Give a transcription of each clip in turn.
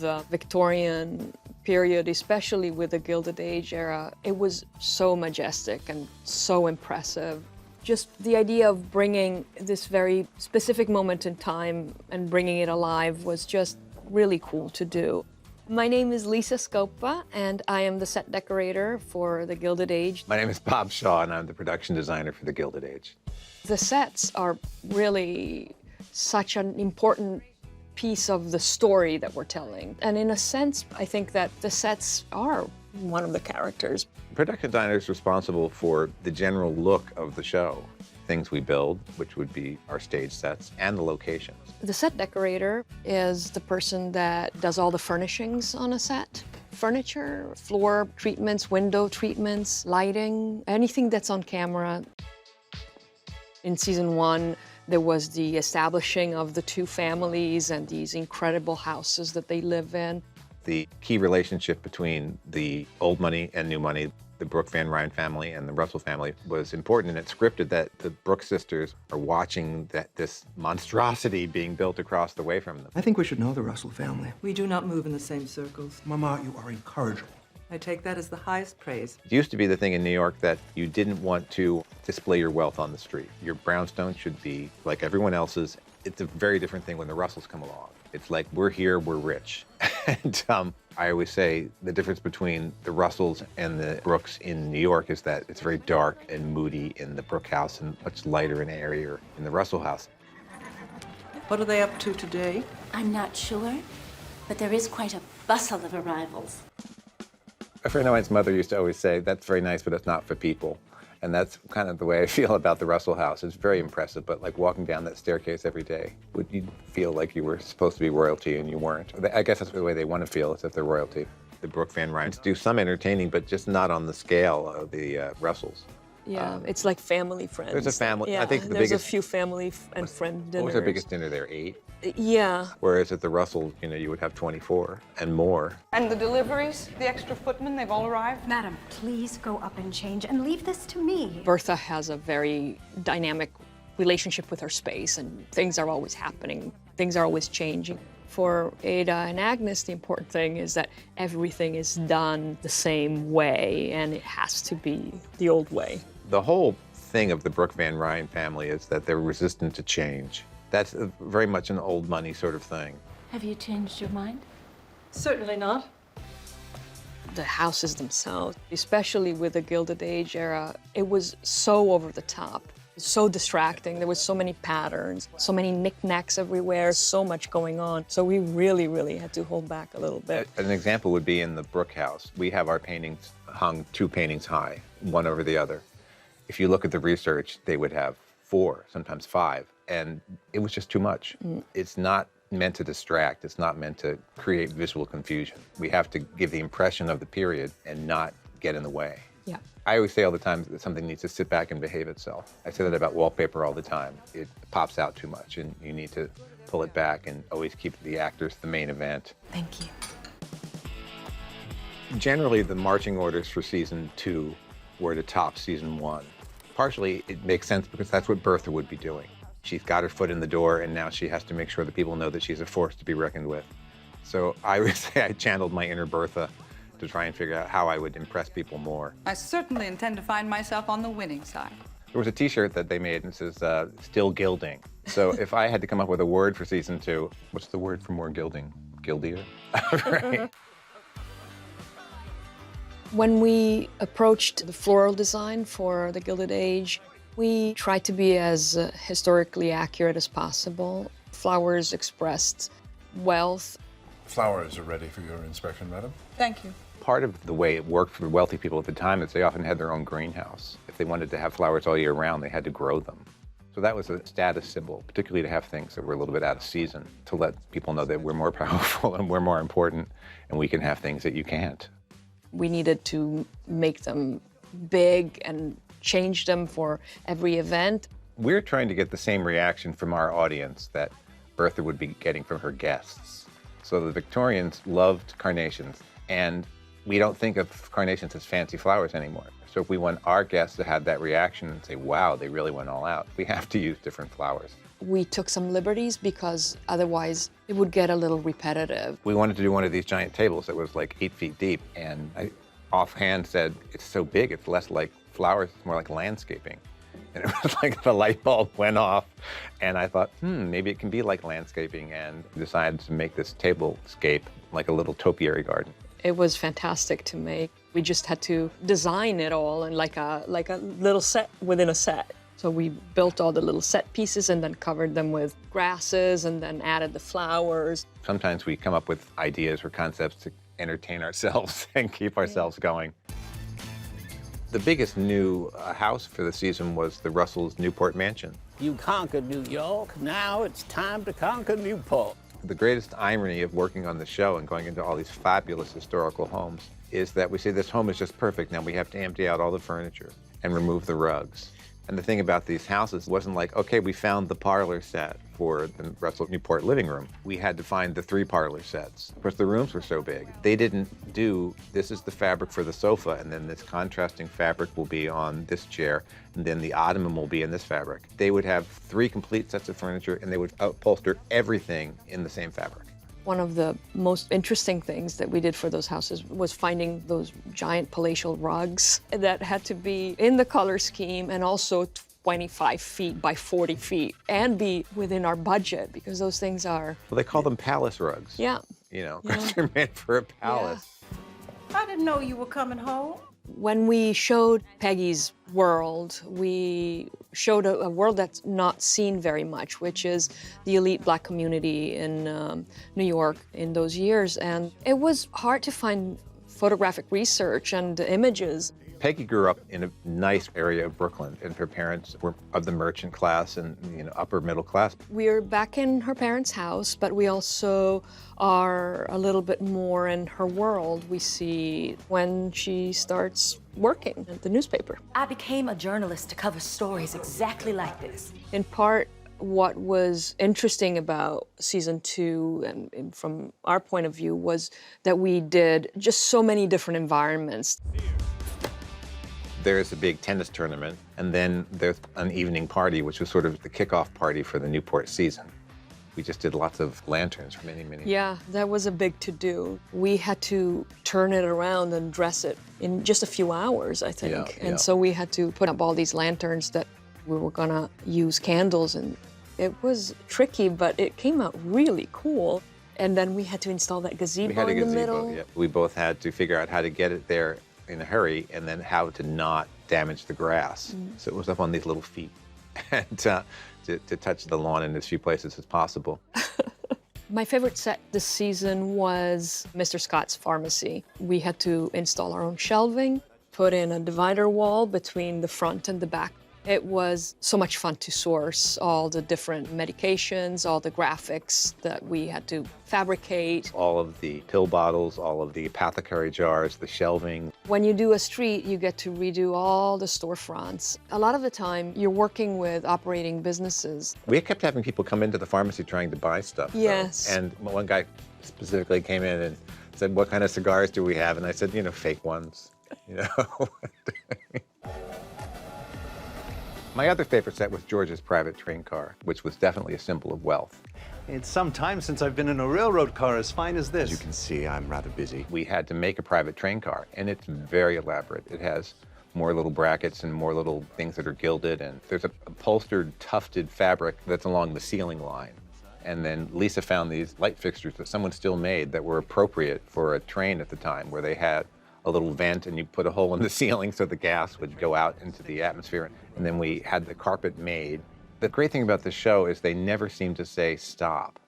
The Victorian period, especially with the Gilded Age era, it was so majestic and so impressive. Just the idea of bringing this very specific moment in time and bringing it alive was just really cool to do. My name is Lisa Scoppa, and I am the set decorator for the Gilded Age. My name is Bob Shaw, and I'm the production designer for the Gilded Age. The sets are really such an important piece of the story that we're telling. And in a sense, I think that the sets are one of the characters. The production designer is responsible for the general look of the show. Things we build, which would be our stage sets, and the locations. The set decorator is the person that does all the furnishings on a set. Furniture, floor treatments, window treatments, lighting, anything that's on camera. In season 1, there was the establishing of the two families and these incredible houses that they live in. The key relationship between the old money and new money, the Brooke Van Ryn family and the Russell family, was important, and it's scripted that the Brooke sisters are watching this monstrosity being built across the way from them. I think we should know the Russell family. We do not move in the same circles. Mama, you are incorrigible. I take that as the highest praise. It used to be the thing in New York that you didn't want to display your wealth on the street. Your brownstone should be like everyone else's. It's a very different thing when the Russells come along. It's like, we're here, we're rich. And I always say the difference between the Russells and the Brookes in New York is that it's very dark and moody in the Brooke house and much lighter and airier in the Russell house. What are they up to today? I'm not sure, but there is quite a bustle of arrivals. A friend of mine's mother used to always say, that's very nice, but it's not for people. And that's kind of the way I feel about the Russell house. It's very impressive, but like walking down that staircase every day, would you feel like you were supposed to be royalty and you weren't? I guess that's the way they want to feel, as if they're royalty. The Brooke Van Ryns do some entertaining, but just not on the scale of the Russells. Yeah, it's like family friends. There's a family, Yeah, I think the there's biggest... a few family and friend dinners. What was their biggest dinner there, 8? Yeah. Whereas at the Russells, you know, you would have 24 and more. And the deliveries, the extra footmen, they've all arrived? Madam, please go up and change and leave this to me. Bertha has a very dynamic relationship with her space, and things are always happening. Things are always changing. For Ada and Agnes, the important thing is that everything is done the same way, and it has to be the old way. The whole thing of the Brooke Van Ryn family is that they're resistant to change. That's very much an old money sort of thing. Have you changed your mind? Certainly not. The houses themselves, especially with the Gilded Age era, it was so over the top, so distracting. There was so many patterns, so many knick-knacks everywhere, so much going on. So we really, really had to hold back a little bit. An example would be in the Brooke house. We have our paintings hung 2 paintings high, one over the other. If you look at the research, they would have 4, sometimes 5, and it was just too much. It's not meant to distract. It's not meant to create visual confusion. We have to give the impression of the period and not get in the way. Yeah. I always say all the time that something needs to sit back and behave itself. I say that about wallpaper all the time. It pops out too much, and you need to pull it back and always keep the actors the main event. Thank you. Generally, the marching orders for season 2 were to top season 1. Partially, it makes sense because that's what Bertha would be doing. She's got her foot in the door, and now she has to make sure that people know that she's a force to be reckoned with. So I would say I channeled my inner Bertha to try and figure out how I would impress people more. I certainly intend to find myself on the winning side. There was a T-shirt that they made, and it says, still gilding. So if I had to come up with a word for season 2, what's the word for more gilding? Gildier? Right. When we approached the floral design for the Gilded Age, we tried to be as historically accurate as possible. Flowers expressed wealth. Flowers are ready for your inspection, madam. Thank you. Part of the way it worked for wealthy people at the time is they often had their own greenhouse. If they wanted to have flowers all year round, they had to grow them. So that was a status symbol, particularly to have things that were a little bit out of season, to let people know that we're more powerful and we're more important, and we can have things that you can't. We needed to make them big and change them for every event. We're trying to get the same reaction from our audience that Bertha would be getting from her guests. So the Victorians loved carnations, and We don't think of carnations as fancy flowers anymore. So if we want our guests to have that reaction and say, wow, they really went all out, we have to use different flowers. We took some liberties because otherwise it would get a little repetitive. We wanted to do one of these giant tables that was like 8 feet deep, and I offhand said, it's so big, it's less like flowers, it's more like landscaping. And it was like the light bulb went off, and I thought, maybe it can be like landscaping, and decided to make this tablescape like a little topiary garden. It was fantastic to make. We just had to design it all in like a little set within a set. So we built all the little set pieces and then covered them with grasses and then added the flowers. Sometimes we come up with ideas or concepts to entertain ourselves and keep ourselves going. The biggest new house for the season was the Russell's Newport Mansion. You conquered New York, now it's time to conquer Newport. The greatest irony of working on the show and going into all these fabulous historical homes is that we say this home is just perfect, now we have to empty out all the furniture and remove the rugs. And the thing about these houses wasn't like, okay, we found the parlor set for the Russell Newport living room. We had to find the 3 parlor sets. Of course, the rooms were so big. They didn't do, this is the fabric for the sofa, and then this contrasting fabric will be on this chair, and then the ottoman will be in this fabric. They would have 3 complete sets of furniture, and they would upholster everything in the same fabric. One of the most interesting things that we did for those houses was finding those giant palatial rugs that had to be in the color scheme and also 25 feet by 40 feet and be within our budget because those things are... Well, they call them palace rugs. Yeah. You know, because they're meant for a palace. I didn't know you were coming home. When we showed Peggy's world, we showed a world that's not seen very much, which is the elite Black community in New York in those years. And it was hard to find photographic research and images. Peggy grew up in a nice area of Brooklyn, and her parents were of the merchant class and, you know, upper middle class. We're back in her parents' house, but we also are a little bit more in her world. We see when she starts working at the newspaper. I became a journalist to cover stories exactly like this. In part, what was interesting about season 2, and from our point of view, was that we did just so many different environments. There's a big tennis tournament, and then there's an evening party, which was sort of the kickoff party for the Newport season. We just did lots of lanterns for many, many. Yeah, that was a big to-do. We had to turn it around and dress it in just a few hours, I think. Yeah, and yeah. so we had to put up all these lanterns that we were gonna use candles, and it was tricky, but it came out really cool. And then we had to install that gazebo We had a in the gazebo, middle. yeah. We both had to figure out how to get it there in a hurry, and then how to not damage the grass. So it was up on these little feet, and to touch the lawn in as few places as possible. My favorite set this season was Mr. Scott's pharmacy. We had to install our own shelving, put in a divider wall between the front and the back. It was so much fun to source all the different medications, all the graphics that we had to fabricate. All of the pill bottles, all of the apothecary jars, the shelving. When you do a street, you get to redo all the storefronts. A lot of the time, you're working with operating businesses. We kept having people come into the pharmacy trying to buy stuff. though. Yes. And one guy specifically came in and said, what kind of cigars do we have? And I said, you know, fake ones, you know. My other favorite set was George's private train car, which was definitely a symbol of wealth. It's some time since I've been in a railroad car as fine as this. As you can see, I'm rather busy. We had to make a private train car, and it's very elaborate. It has more little brackets and more little things that are gilded, and there's a upholstered, tufted fabric that's along the ceiling line. And then Lisa found these light fixtures that someone still made that were appropriate for a train at the time, where they had a little vent and you put a hole in the ceiling so the gas would go out into the atmosphere. And then we had the carpet made. The great thing about the show is they never seem to say stop.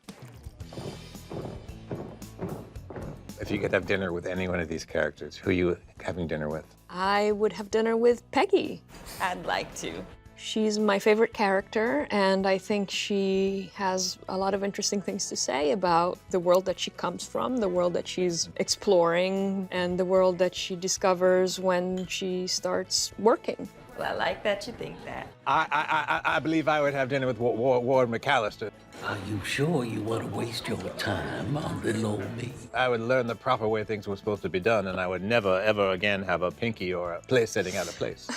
If you could have dinner with any one of these characters, who are you having dinner with? I would have dinner with Peggy. I'd like to. She's my favorite character, and I think she has a lot of interesting things to say about the world that she comes from, the world that she's exploring, and the world that she discovers when she starts working. Well, I like that you think that. I believe I would have dinner with Ward McAllister. Are you sure you want to waste your time on little old me? I would learn the proper way things were supposed to be done, and I would never, ever again have a pinky or a place setting out of place.